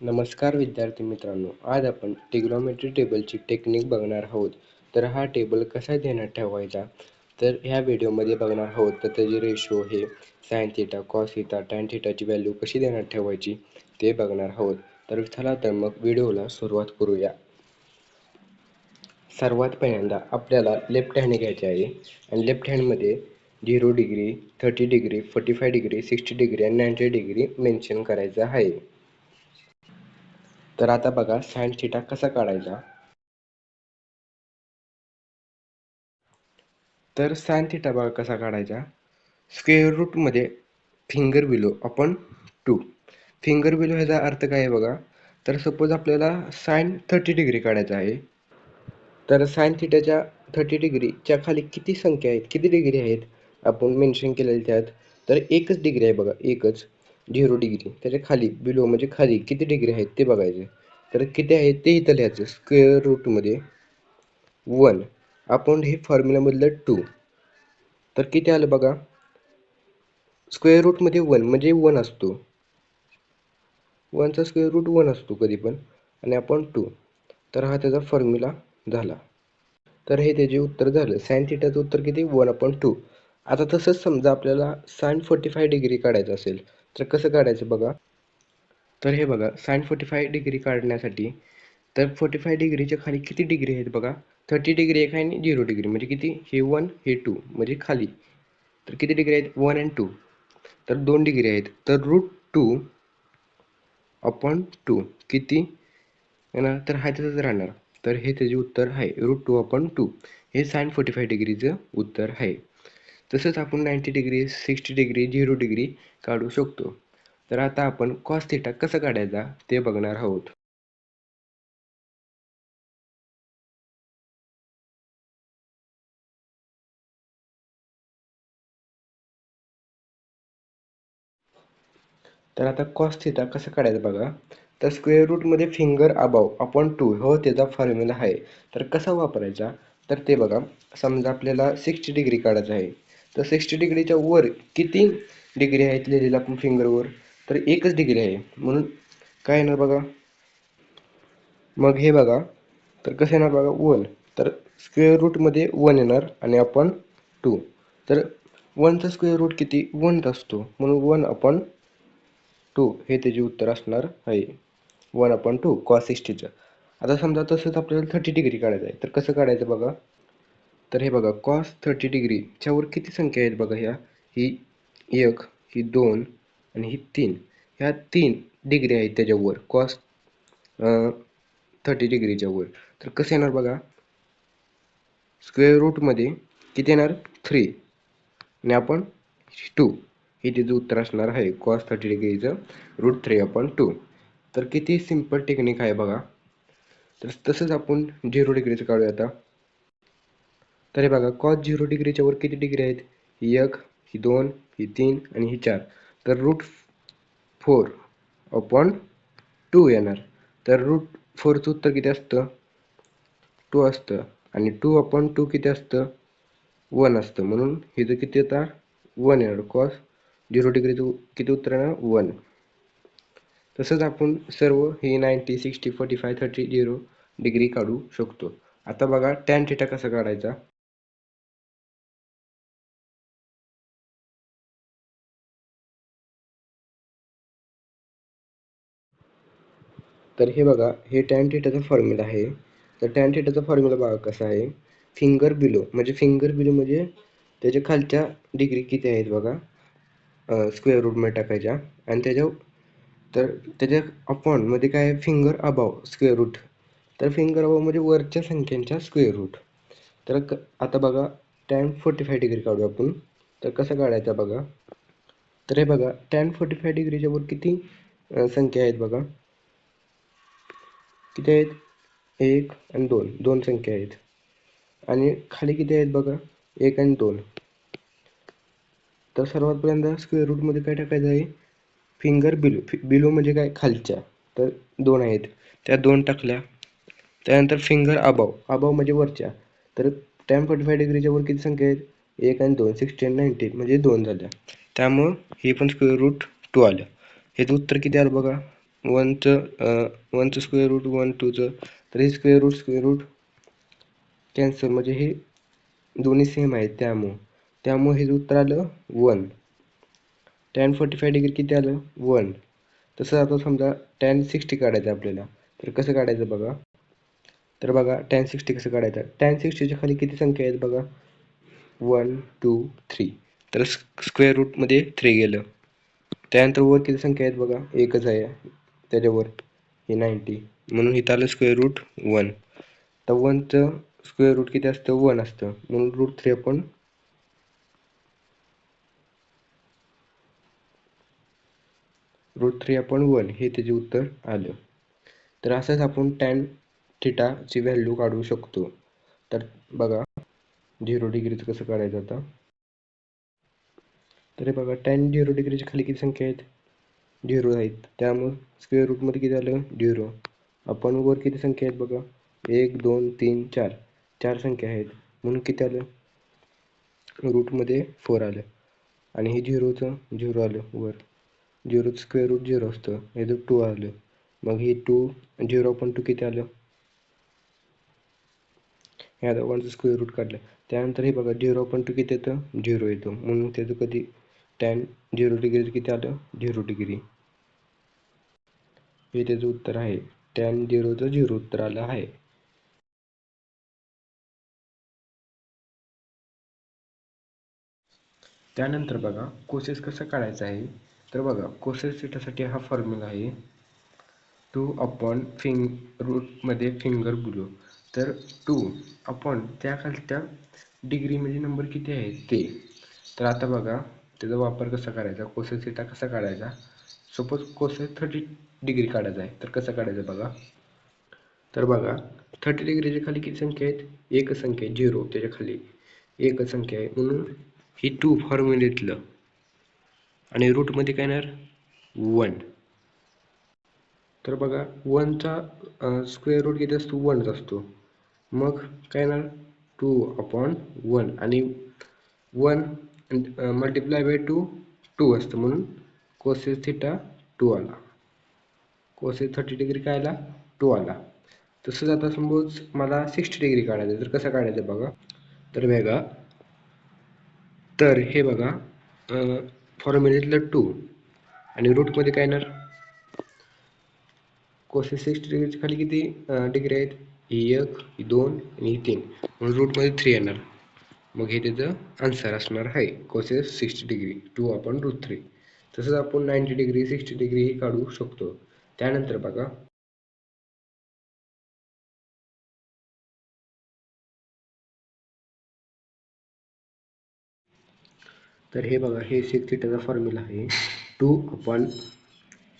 नमस्कार विद्यार्थी मित्रांनो, आज आपण ट्रिग्नोमेट्री टेबलची टेक्निक बघणार आहोत. तर हा टेबल कसा ध्यानात ठेवायचा तर ह्या व्हिडिओमध्ये बघणार आहोत. तर त्याची रेशो हे sine theta, cos theta, tan थिटाची व्हॅल्यू कशी ध्यानात ठेवायची ते बघणार आहोत. तर चला तर मग व्हिडिओला सुरुवात करूया. सर्वात पहिल्यांदा आपल्याला लेफ्ट हँड घ्यायचे आहे आणि लेफ्ट हँडमध्ये 0 डिग्री, 30 डिग्री, 45 डिग्री, 60 डिग्री आणि 90 डिग्री मेन्शन करायचं आहे. तर आता बघा साइन थिटा कसा काढायचा. तर साइन थिटा बघा कसा काढायचा. स्क्वेअर रूटमध्ये finger below upon 2. Finger below ह्याचा अर्थ काय आहे बघा. तर सपोज आपल्याला साइन 30 डिग्री काढायचा आहे. तर साइन थिटाच्या 30 डिग्रीच्या खाली किती संख्या आहेत, किती डिग्री आहेत आपण मेन्शन केलेले त्यात. तर एकच डिग्री आहे बघा, एकच 0 डिग्री. त्याच्या खाली बिलो म्हणजे खाली किती डिग्री आहेत ते बघायचे. तर किती आहेत ते इथं लिहायचं. स्क्वेअर रूटमध्ये 1 आपण हे फॉर्म्युलामधलं 2. तर किती आलं बघा. स्क्वेअर रूटमध्ये 1 म्हणजे 1 असतो. 1चा स्क्वेअर रूट 1 असतो कधी पण आणि आपण 2. तर हा त्याचा फॉर्म्युला झाला. तर हे त्याचे उत्तर झालं. साइन थिटाचं उत्तर किती 1/2. आता तसंच समजा आपल्याला साइन 45 डिग्री काढायचं असेल तर कसं काढायचं बघा. तर हे बघा साइन 45 डिग्री काढण्यासाठी तर 45 डिग्रीच्या खाली किती डिग्री आहेत बघा. 30 डिग्री एक आहे आणि 0 डिग्री म्हणजे किती, हे 1 हे 2 म्हणजे खाली. तर किती डिग्री आहेत 1 आणि 2. तर 2 डिग्री आहेत. तर √2/2 किती येणार. तर हा त्याचंच राहणार. तर हे त्याचे उत्तर आहे √2/2. हे साइन 45 डिग्रीचं उत्तर आहे. तसंच आपण 90 डिग्री, 60 डिग्री, 0 डिग्री काढू शकतो. तर आता आपण कॉस थिटा कसा काढायचा ते बघणार आहोत. तर आता कॉस थिटा कसं काढायचं बघा. तर स्क्वेअर रूटमध्ये फिंगर अबाव अपॉन 2 हो त्याचा फॉर्म्युला आहे. तर कसा वापरायचा तर ते बघा. समजा आपल्याला 60 डिग्री काढायचं आहे. तर 60 डिग्रीच्या वर किती डिग्री आहेत लिहिलेलं आपण फिंगरवर. तर एकच डिग्री आहे म्हणून काय येणार बघा. मग हे बघा तर कसं येणार बघा 1. तर स्क्वेअर रूटमध्ये 1 येणार आणि आपण 2. तर 1चा स्क्वेअर रूट किती 1 असतो म्हणून 1/2 हे त्याचे उत्तर असणार आहे. 1/2 कॉस 60चं. आता समजा तसंच आपल्याला 30 डिग्री काढायचं आहे. तर कसं काढायचं बघा. तर हे बघा कॉस 30 डिग्रीच्या वर किती संख्या आहेत बघा. ही 1, ही 2 आणि ही 3. ह्या 3 डिग्री आहेत त्याच्यावर कॉस 30 डिग्रीच्या वर. तर कसं येणार बघा. स्क्वेअर रूटमध्ये किती येणार 3 आणि आपण 2. हे तिचं उत्तर असणार आहे कॉस 30 डिग्रीचं √3/2. तर किती सिंपल टेक्निक आहे बघा. तर तसंच आपण 0 डिग्रीचं काढूया आता. तर हे बघा कॉस 0 डिग्रीच्या वर किती डिग्री आहेत. ही 1, ही 2, ही 3 आणि ही 4. तर √4/2 येणार. तर √4चं उत्तर किती असतं 2 असतं आणि 2/2 किती असतं 1 असतं. म्हणून हिचं किती येतात 1 येणार. कॉस 0 डिग्रीचं किती उत्तर येणार 1. तसंच आपण सर्व ही 90, 60, 45, 30, 0 डिग्री काढू शकतो. आता बघा टॅन थिटा कसा काढायचा. तर हे बघा हे टॅन थिटाचा फॉर्म्युला आहे. तर टॅन थिटाचा फॉर्म्युला बघा कसा आहे. फिंगर बिलो म्हणजे त्याच्या खालच्या डिग्री किती आहेत बघा. स्क्वेअर रूटमध्ये टाकायच्या आणि त्याच्या अपॉनमध्ये काय आहे फिंगर अबाव स्क्वेअर रूट. तर फिंगर अबाव म्हणजे वरच्या संख्यांच्या स्क्वेअर रूट. तर आता बघा टॅन 45 डिग्री काढू आपण. तर कसं काढायचा बघा. तर हे बघा टॅन 45 डिग्रीच्या वर किती संख्या आहेत बघा. किती आहेत 1 आणि 2 संख्या आहेत आणि खाली किती आहेत बघा 1 आणि 2. तर सर्वात पहिल्यांदा स्क्वेअर रूटमध्ये काय टाकायचं आहे फिंगर बिलो म्हणजे काय खालच्या. तर 2 आहेत त्या 2 टाकल्या. त्यानंतर फिंगर अबाव म्हणजे वरच्या. तर टॅन 45 डिग्रीच्या वर किती संख्या आहेत 1 आणि 2, 60 आणि 90 म्हणजे 2 झाल्या. त्यामुळं हे पण स्क्वेअर रूट 2 आलं. हेचं उत्तर किती आलं बघा वनचं स्क्वेअर रूट 1 2चं, तर हे स्क्वेअर रूट कॅन्सल, म्हणजे हे दोन्ही सेम आहेत त्यामुळे हे उत्तर आलं 1. tan 45 डिग्री किती आलं 1. तसं आता समजा tan 60 काढायचं आपल्याला, तर कसं काढायचं बघा. तर बघा tan 60 कसं काढायचं. tan 60च्या खाली किती संख्या आहेत बघा, 1 2 3. तर स्क्वेअर रूटमध्ये 3 गेलं. त्यानंतर वर किती संख्या आहेत बघा, एकच आहे त्याच्यावर, हे 90, म्हणून इथं आलं स्क्वेअर रूट 1. तर 1चं स्क्वेअर रूट किती असतं, 1 असतं, म्हणून √3 आपण √3 अपॉन 1 हे त्याचे उत्तर आलं. तर असंच आपण tan थिटाची व्हॅल्यू काढू शकतो. तर बघा 0 डिग्रीचं कसं काढायचं आता. तर हे बघा tan 0 डिग्रीच्या खाली किती संख्या आहेत, 0 आहेत, त्यामुळे स्क्वेअर रूटमध्ये किती आलं 0. आपण वर किती संख्या आहेत बघा, 1 2 3 4, 4 संख्या आहेत, म्हणून किती आलं रूटमध्ये 4 आलं. आणि हे 0चं 0 आलं वर, 0चं स्क्वेअर रूट 0 असतं, हे 2 आलं, मग हे 2 0 अपॉन 2 किती आलं, ह्या दोघांचं स्क्वेअर रूट काढलं. त्यानंतर हे बघा 0 अपॉन 2 किती येतं, 0 येतो, म्हणून त्याचं कधी tan 0 डिग्रीचं किती आलं, 0 डिग्री. हे त्याचं उत्तर आहे. tan 0चं 0 उत्तर आलं आहे. त्यानंतर बघा कोसेस कसं काढायचं आहे. तर बघा कोसेस थिटासाठी हा फॉर्म्युला आहे 2 अपॉन रूटमध्ये फिंगर बिलो. तर 2 अपॉन त्या डिग्री म्हणजे नंबर किती आहे ते. तर आता बघा त्याचा वापर कसा करायचा, कोसेस थिटा कसा काढायचा. सपोज कोसेस 30 डिग्री काढायचा आहे, तर कसं काढायचं बघा. तर बघा 30 डिग्रीच्या खाली किती संख्या आहेत, एकच संख्या आहे, 0 त्याच्या खाली एकच संख्या आहे, म्हणून ही 2 फॉर्म्युलेतलं, आणि रूटमध्ये काय येणार 1. तर बघा 1चा स्क्वेअर रूट किती असतो, 1च असतो, मग काय येणार 2 अपॉन 1, आणि 1 मल्टिप्लाय बाय 2 2 असतं, म्हणून कोसेस थिटा 2 आला. कोसेस 30 डिग्री काय आला, 2 आला. तसंच आता सपोज मला 60 डिग्री काढायचं, तर कसं काढायचं बघा. तर बघा, तर हे बघा फॉर्म्युलेतलं 2 आणि रूटमध्ये काय येणार, कोसेस 60 डिग्रीच्या खाली किती डिग्री आहेत, ही 1 ही 2 आणि ही 3, म्हणून रूटमध्ये 3 येणार, मग हे त्याचं आन्सर असणार आहे कोसेस 60 डिग्री 2 अपॉन √3. तसंच आपण 90 डिग्री 60 डिग्री ही काढू शकतो. त्यानंतर बघा तर हे बघा, हे सेक थिटाचा फॉर्म्युला आहे 2 अपॉन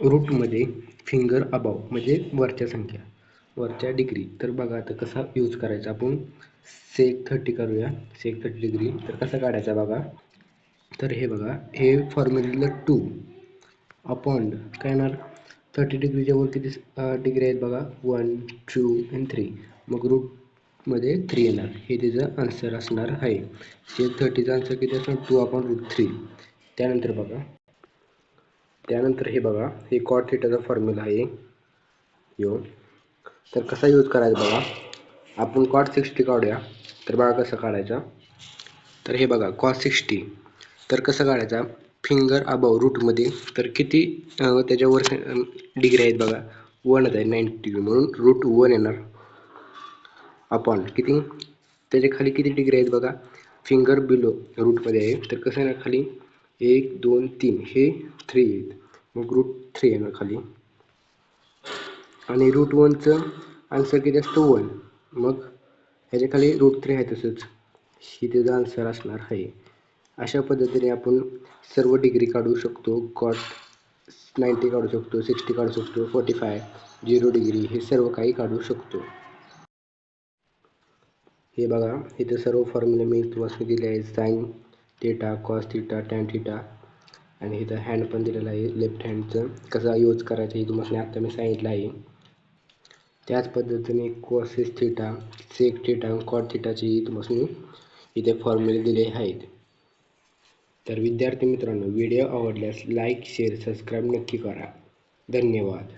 रूटमध्ये फिंगर अबाव म्हणजे वरच्या डिग्री. तर बघा आता कसा यूज करायचा, आपण सेक 30 करूया, सेक 30 डिग्री. तर कसा काढायचा बघा. तर हे बघा, हे फॉर्म्युलेला 2 अपॉन काय येणार, 30 डिग्रीच्या वर किती डिग्री आहेत बघा, 1 2 आणि 3, मग रूटमध्ये 3 येणार, हे त्याचं आन्सर असणार आहे. सेक 30चा आन्सर किती असणार, 2 अपॉन √3. त्यानंतर हे बघा, हे कॉट थिटाचा फॉर्म्युला आहे यो. तर कसा यूज करायचा बघा, आपण कॉट 60 काढूया. तर बघा कसं काढायचा. तर हे बघा कॉस 60, तर कसं काढायचा, फिंगर अबाव रूटमध्ये, तर किती त्याच्यावर डिग्री आहेत बघा, 1च आहे 90 डिग्री, म्हणून √1 येणार अपॉन किती, त्याच्या खाली किती डिग्री आहेत बघा, फिंगर बिलो रूटमध्ये आहे, तर कसं येणार खाली 1 2 3, हे 3 आहेत, मग √3 येणार खाली, आणि √1चं आन्सर किती असतं 1, मग ह्याच्या खाली √3 आहे, तसंच ही त्याचा आन्सर असणार आहे. अशा पद्धतीने आपण सर्व डिग्री काढू शकतो. कॉट 90 काढू शकतो, 60 काढू शकतो, 45 0 डिग्री, हे सर्व काही काढू शकतो. हे बघा इथे सर्व फॉर्म्युले मी तुम्हाला दिले आहेत, sine theta, cos theta, tan theta, आणि इथं हँड पण दिलेलं आहे, लेफ्ट हँडचं कसा यूज करायचं हे तुम्हाला आता मी सांगितलं आहे. त्याच पद्धतीने causes theta, sec theta, cot थिटाची तुम्हाला इथे फॉर्म्युले दिले आहेत. तर विद्यार्थी मित्रांनो, व्हिडिओ आवडल्यास लाईक शेअर सबस्क्राईब नक्की करा. धन्यवाद.